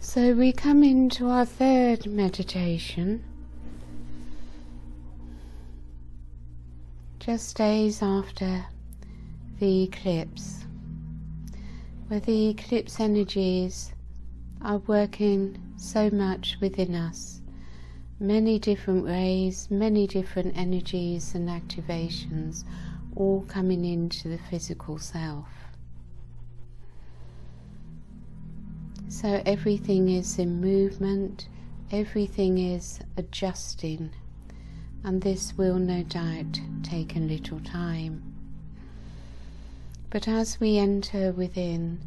So we come into our third meditation, just days after the eclipse, where the eclipse energies are working so much within us, many different ways, many different energies and activations, all coming into the physical self. So everything is in movement, everything is adjusting, and this will no doubt take a little time. But as we enter within,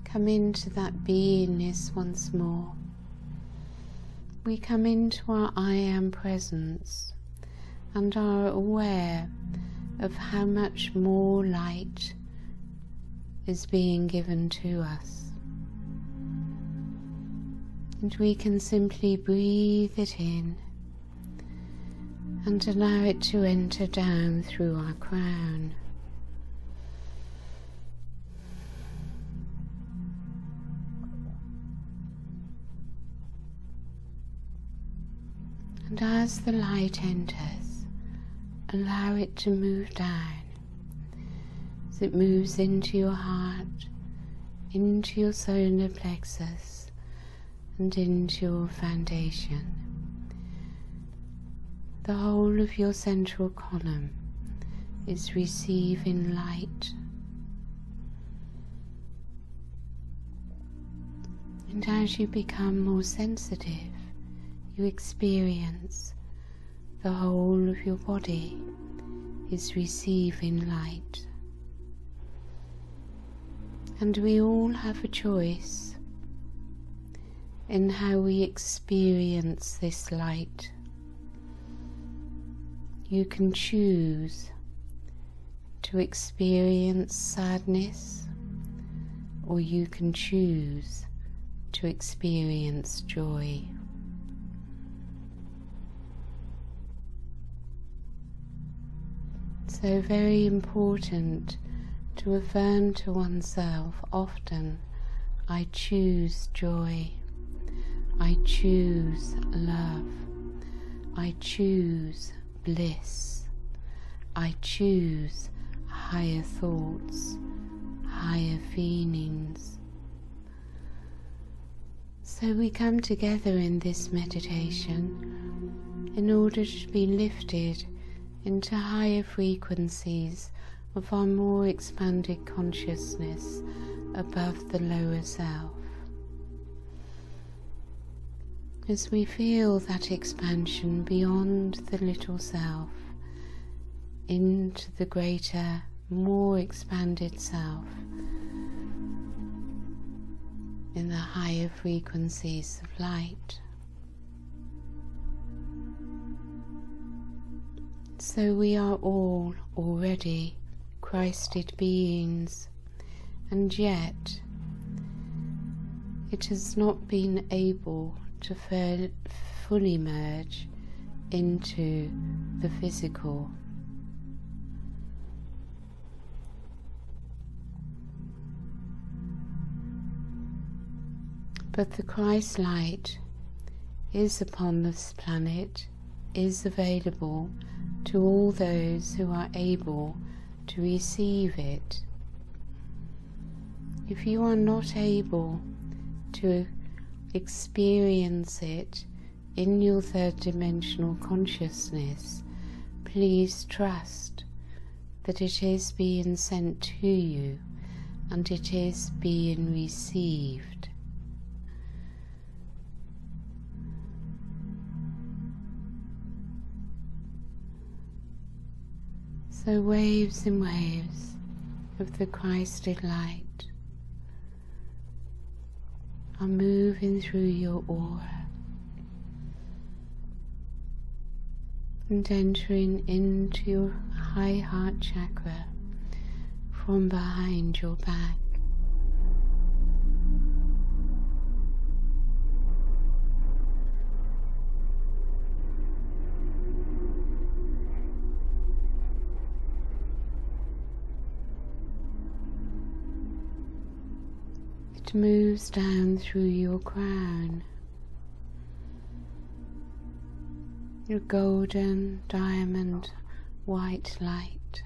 come into that beingness once more. We come into our I Am presence and are aware of how much more light is being given to us. And we can simply breathe it in and allow it to enter down through our crown. And as the light enters, allow it to move down as it moves into your heart, into your solar plexus, and into your foundation. The whole of your central column is receiving light. And as you become more sensitive, you experience the whole of your body is receiving light. And we all have a choice in how we experience this light. You can choose to experience sadness, or you can choose to experience joy. So very important to affirm to oneself often, I choose joy, I choose love, I choose bliss, I choose higher thoughts, higher feelings. So we come together in this meditation in order to be lifted into higher frequencies of our more expanded consciousness above the lower self. As we feel that expansion beyond the little self into the greater, more expanded self in the higher frequencies of light. So we are all already Christed beings, and yet it has not been able to fully merge into the physical. But the Christ light is upon this planet, is available to all those who are able to receive it. If you are not able to experience it in your third dimensional consciousness, please trust that it is being sent to you and it is being received. So waves and waves of the Christed light are moving through your aura and entering into your high heart chakra from behind your back. It moves down through your crown, your golden diamond white light.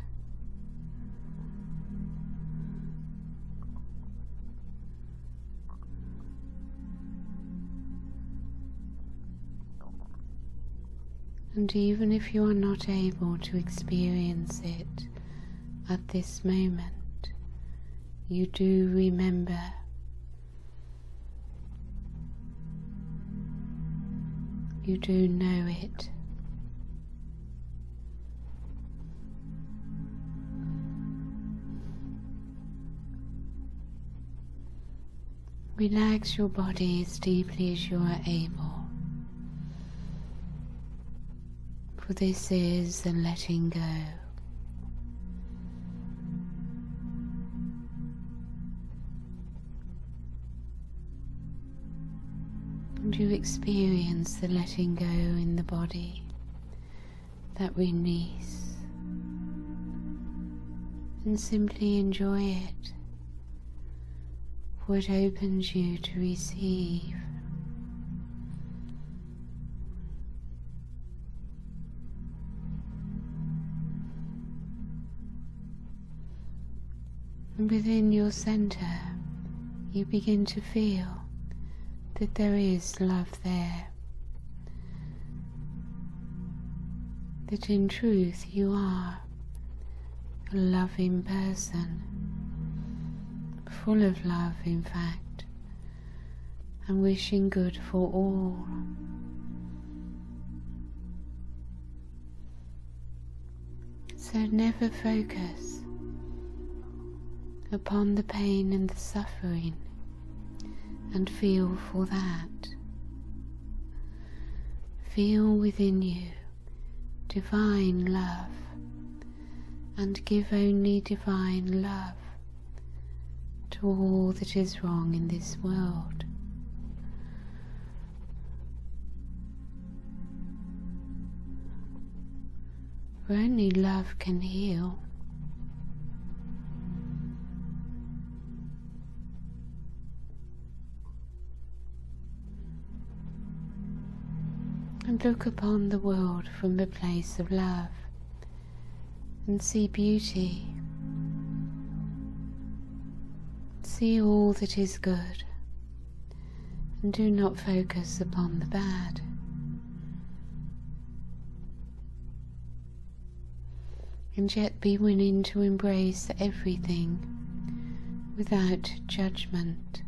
And even if you are not able to experience it at this moment, you do remember. You do know it. Relax your body as deeply as you are able. For this is the letting go. And you experience the letting go in the body, that release, and simply enjoy it, for it opens you to receive. And within your center, you begin to feel that there is love there, that in truth you are a loving person, full of love in fact, and wishing good for all. So never focus upon the pain and the suffering and feel for that. Feel within you divine love and give only divine love to all that is wrong in this world. For only love can heal. And look upon the world from a place of love and see beauty. See all that is good and do not focus upon the bad. And yet be willing to embrace everything without judgment.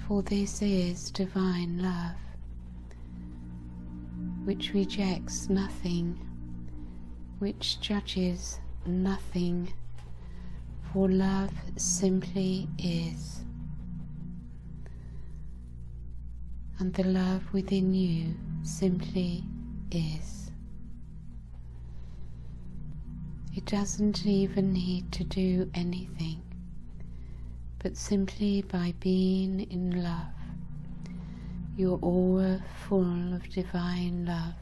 For this is divine love, which rejects nothing, which judges nothing, for love simply is. And the love within you simply is. It doesn't even need to do anything, but simply by being in love, your aura full of divine love.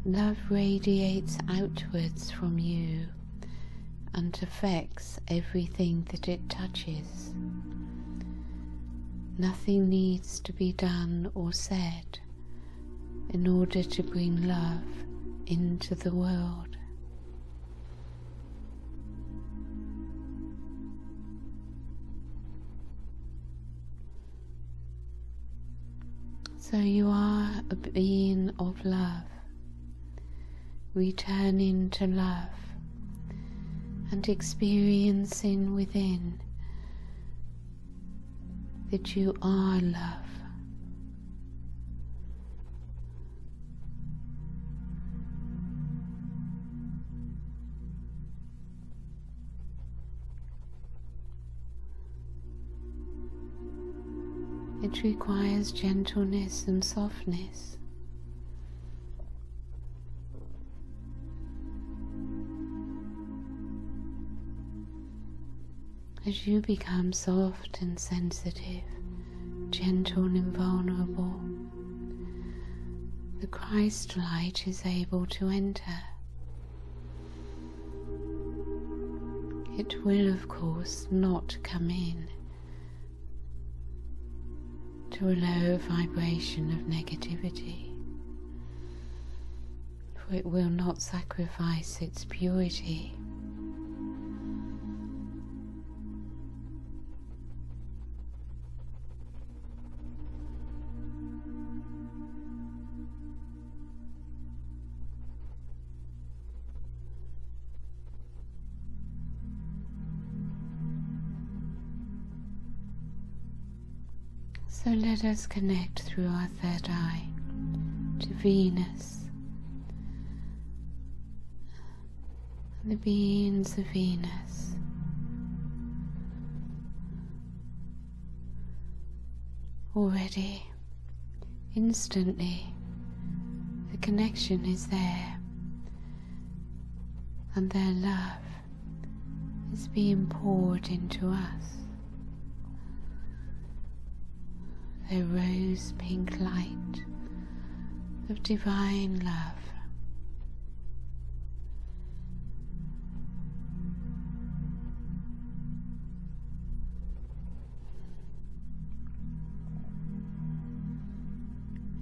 Love radiates outwards from you and affects everything that it touches. Nothing needs to be done or said in order to bring love into the world. So you are a being of love, returning to love and experiencing within that you are love. It requires gentleness and softness. As you become soft and sensitive, gentle and vulnerable, the Christ light is able to enter. It will, of course, not come in to a low vibration of negativity, for it will not sacrifice its purity. So let us connect through our third eye to Venus and the beings of Venus. Already, instantly, the connection is there, and their love is being poured into us. The rose pink light of divine love.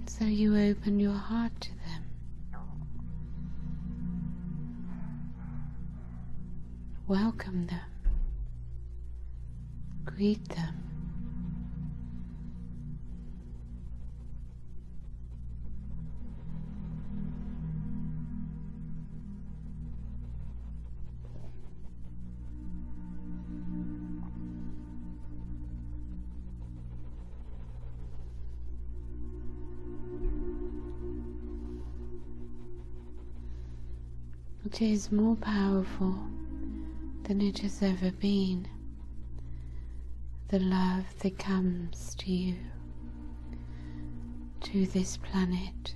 So you open your heart to them. Welcome them. Greet them. It is more powerful than it has ever been, the love that comes to you, to this planet,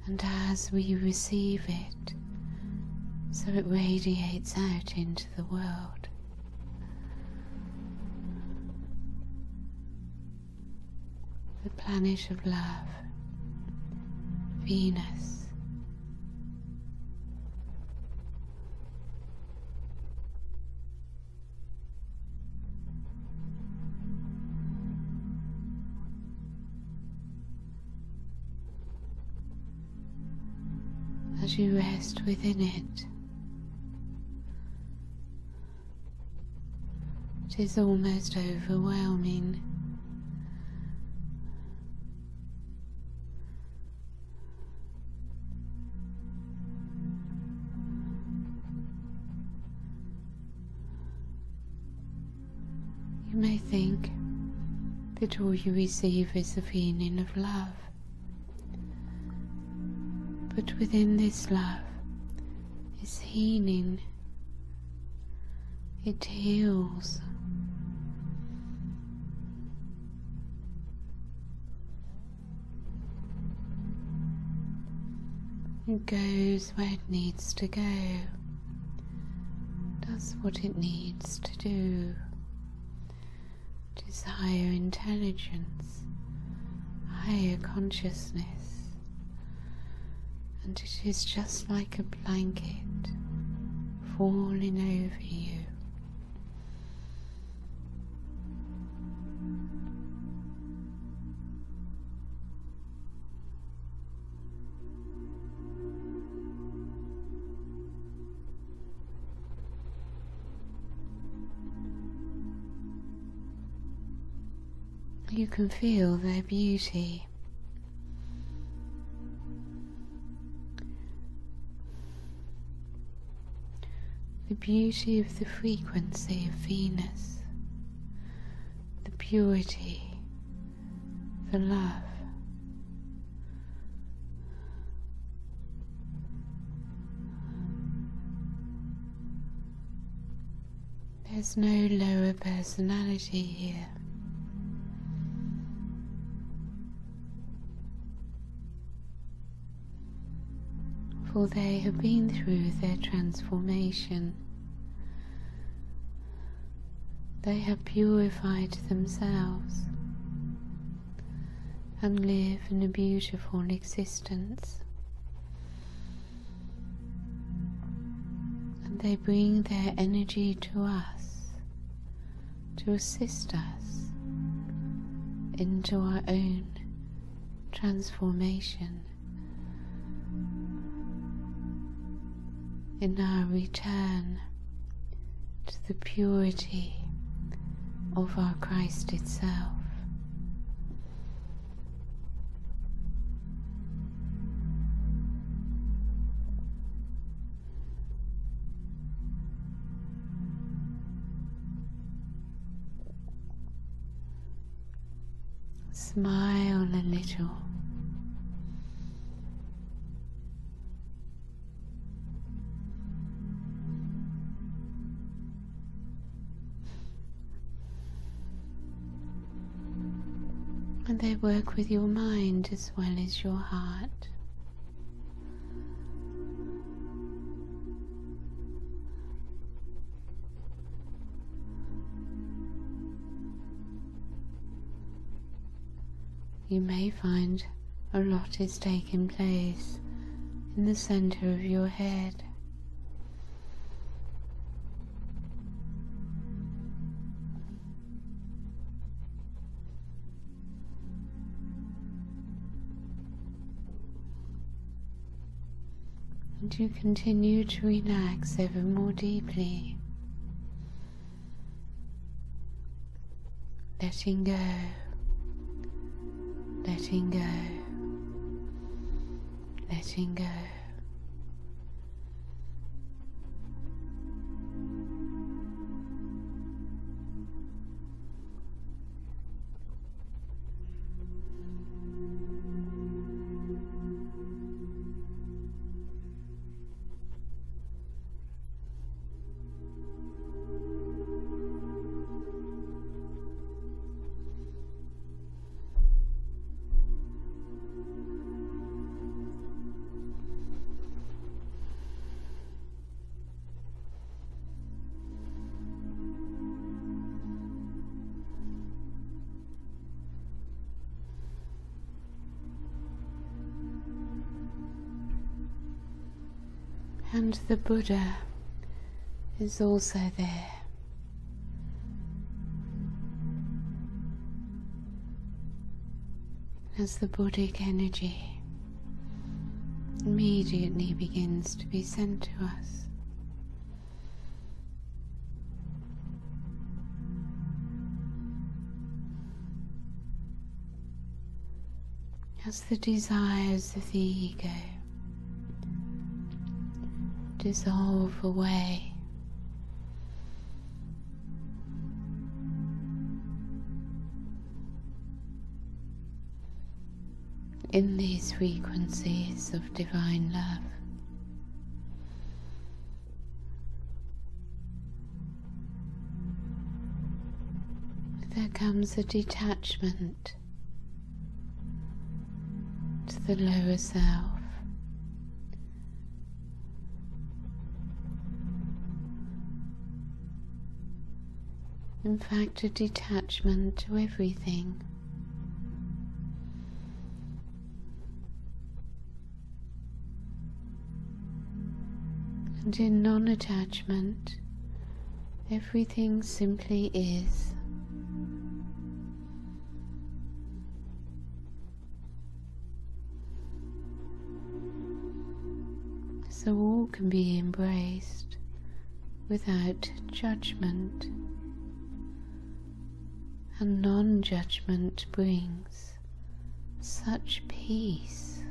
and as we receive it, so it radiates out into the world. The planet of love, Venus. As you rest within it, it is almost overwhelming. You may think that all you receive is a feeling of love. But within this love is healing. It heals. It goes where it needs to go, does what it needs to do. It is higher intelligence, higher consciousness. And it is just like a blanket falling over you. You can feel their beauty. The beauty of the frequency of Venus, the purity, the love. There's no lower personality here. For they have been through their transformation. They have purified themselves and live in a beautiful existence. And they bring their energy to us to assist us into our own transformation, in our return to the purity of our Christ itself. Smile a little. And they work with your mind as well as your heart. You may find a lot is taking place in the center of your head. And you continue to relax ever more deeply, letting go. Letting go, letting go. And the Buddha is also there. As the Buddhic energy immediately begins to be sent to us. As the desires of the ego dissolve away, in these frequencies of divine love. There comes a detachment to the lower self. In fact, a detachment to everything. And in non-attachment, everything simply is. So all can be embraced without judgment. And non-judgment brings such peace.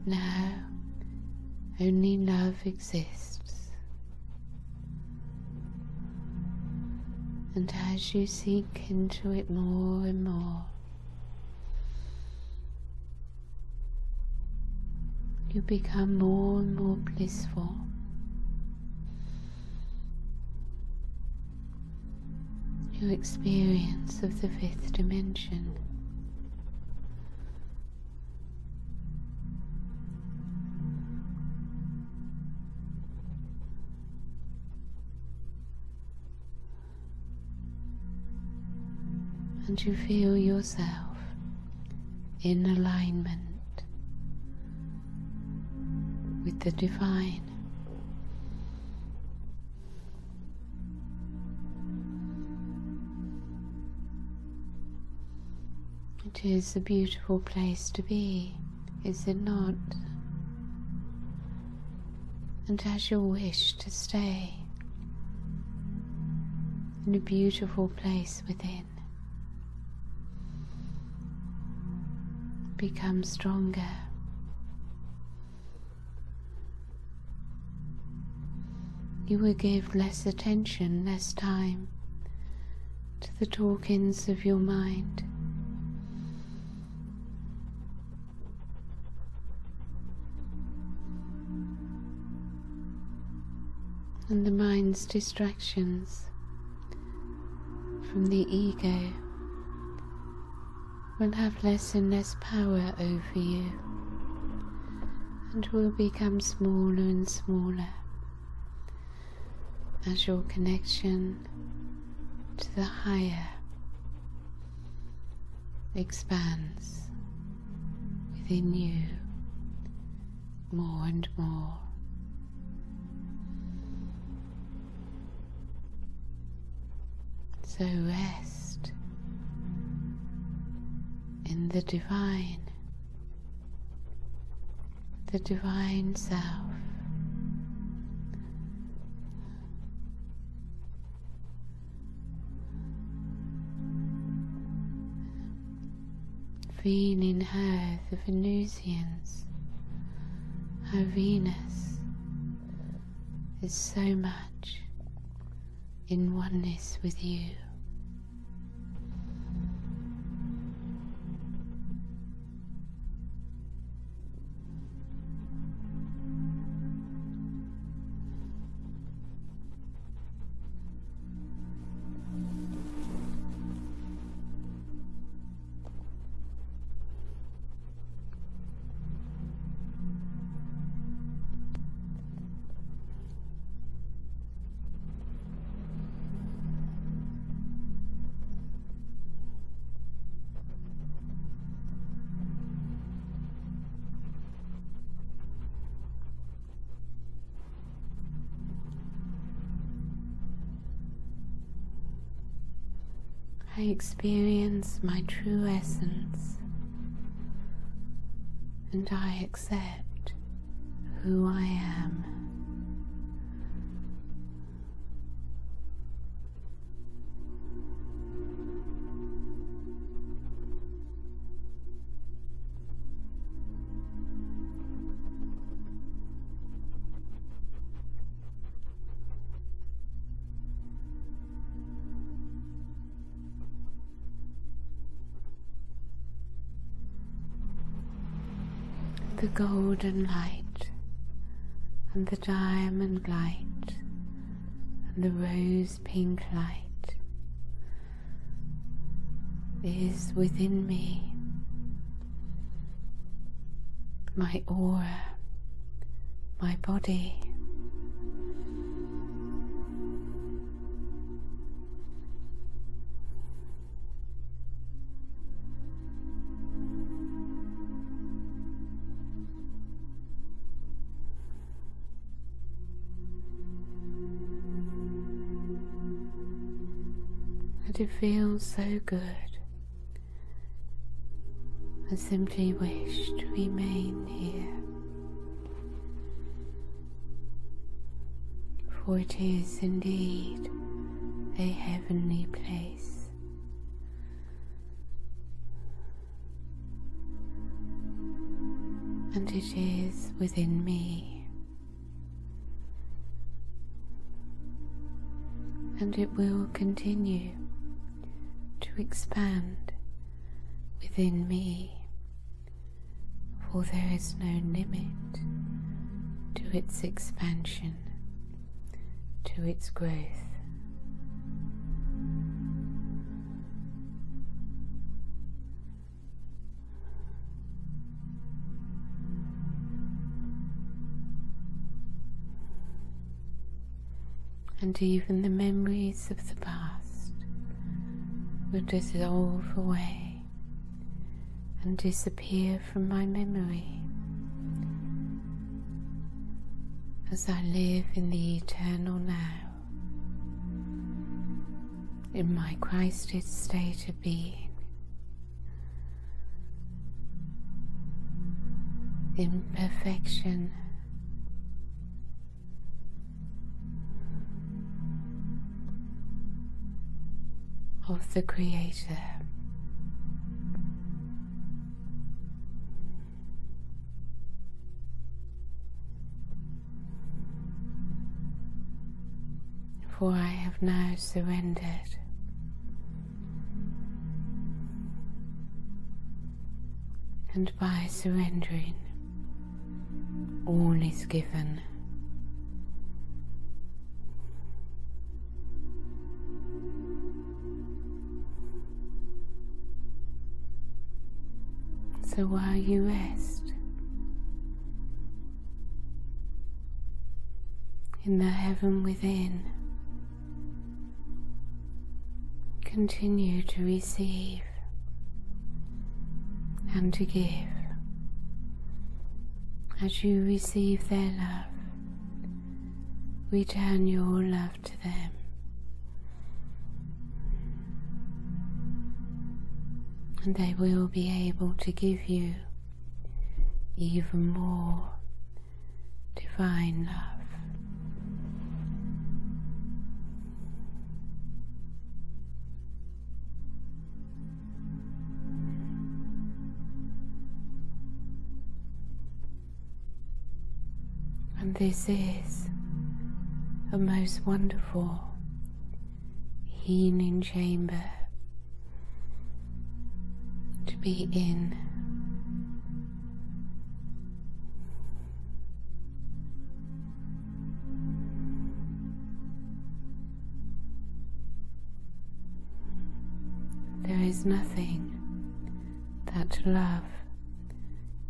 Now only love exists, and as you sink into it more and more, you become more and more blissful. Your experience of the fifth dimension and you feel yourself in alignment with the divine. It is a beautiful place to be, is it not? And as you wish to stay in a beautiful place within, become stronger. You will give less attention, less time to the talkings of your mind. And the mind's distractions from the ego will have less and less power over you, and will become smaller and smaller as your connection to the higher expands within you more and more. So rest in the divine self. Feeling how the Venusians, how Venus is so much in oneness with you. I experience my true essence, and I accept who I am. The golden light and the diamond light and the rose pink light is within me. My aura, my body, and it feels so good. I simply wish to remain here, for it is indeed a heavenly place. And it is within me, and it will continue to expand within me, for there is no limit to its expansion, to its growth. And even the memories of the past will dissolve away and disappear from my memory as I live in the eternal now, in my Christed state of being, in perfection, of the Creator. For I have now surrendered, and by surrendering, all is given. So while you rest in the heaven within, continue to receive and to give. As you receive their love, return your love to them. And they will be able to give you even more divine love. And this is a most wonderful healing chamber to be in. There is nothing that love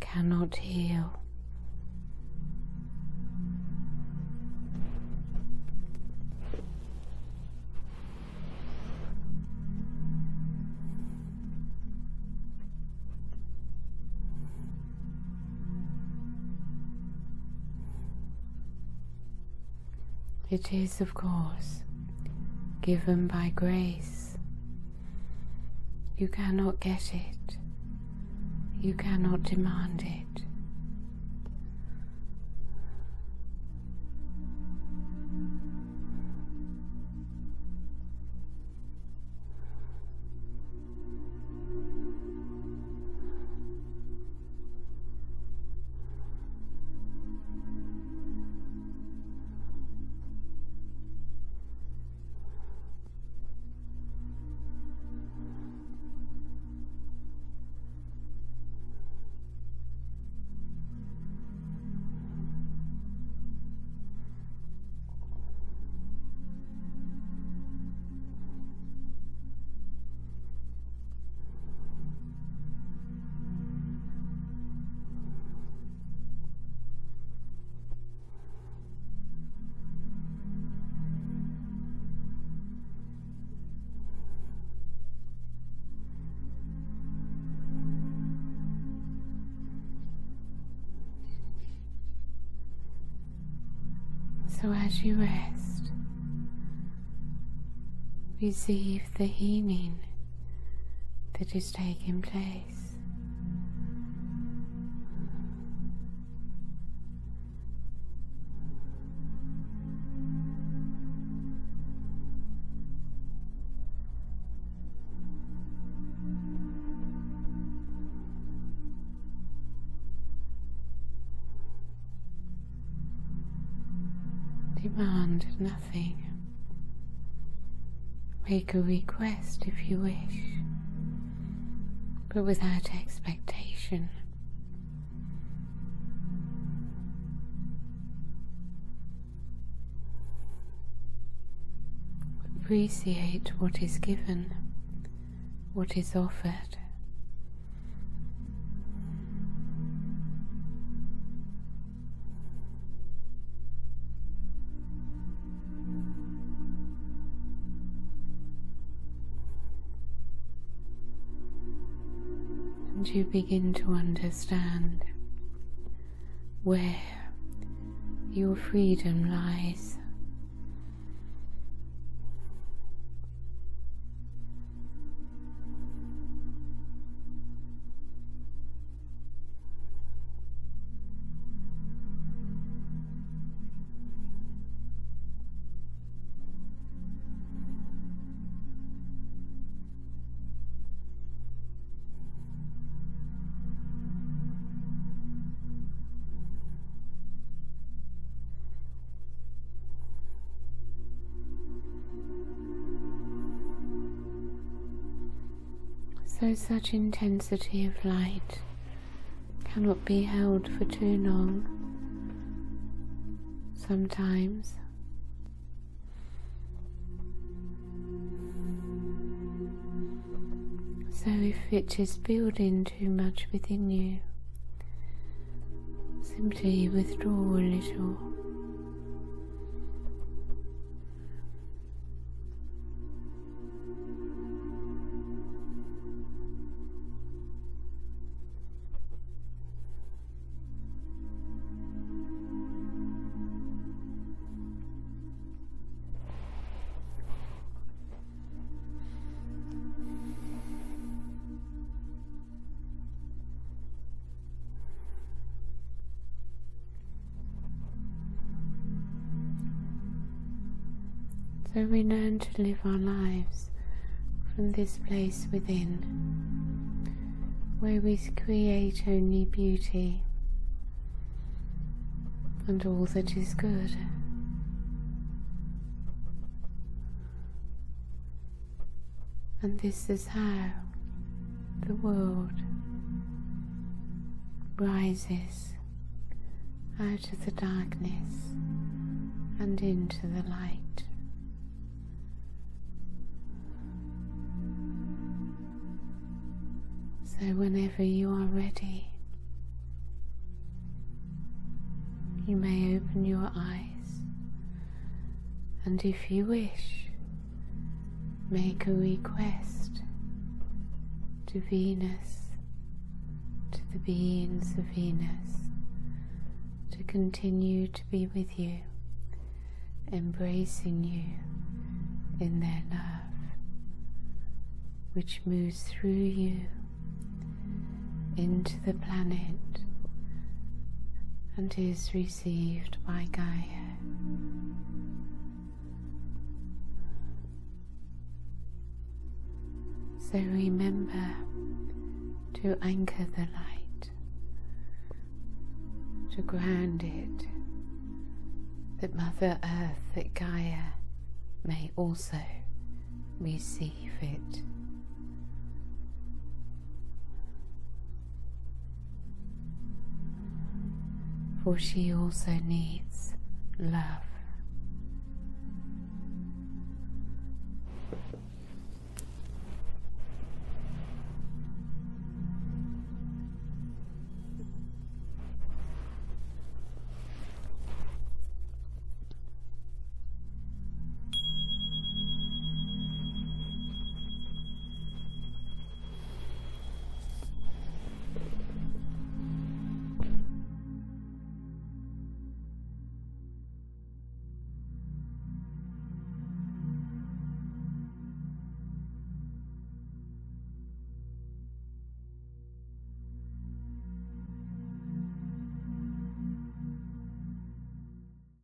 cannot heal. It is, of course, given by grace. You cannot get it. You cannot demand it. So as you rest, receive the healing that is taking place. Demand nothing. Make a request if you wish, but without expectation. Appreciate what is given, what is offered. and you begin to understand where your freedom lies. So such intensity of light cannot be held for too long. Sometimes so if it is building too much within you, simply withdraw a little. So we learn to live our lives from this place within, where we create only beauty and all that is good. And this is how the world rises out of the darkness and into the light. So whenever you are ready, you may open your eyes, and if you wish, make a request to Venus, to the beings of Venus, to continue to be with you, embracing you in their love, which moves through you into the planet and is received by Gaia. So remember to anchor the light, to ground it, that Mother Earth, that Gaia may also receive it. For she also needs love.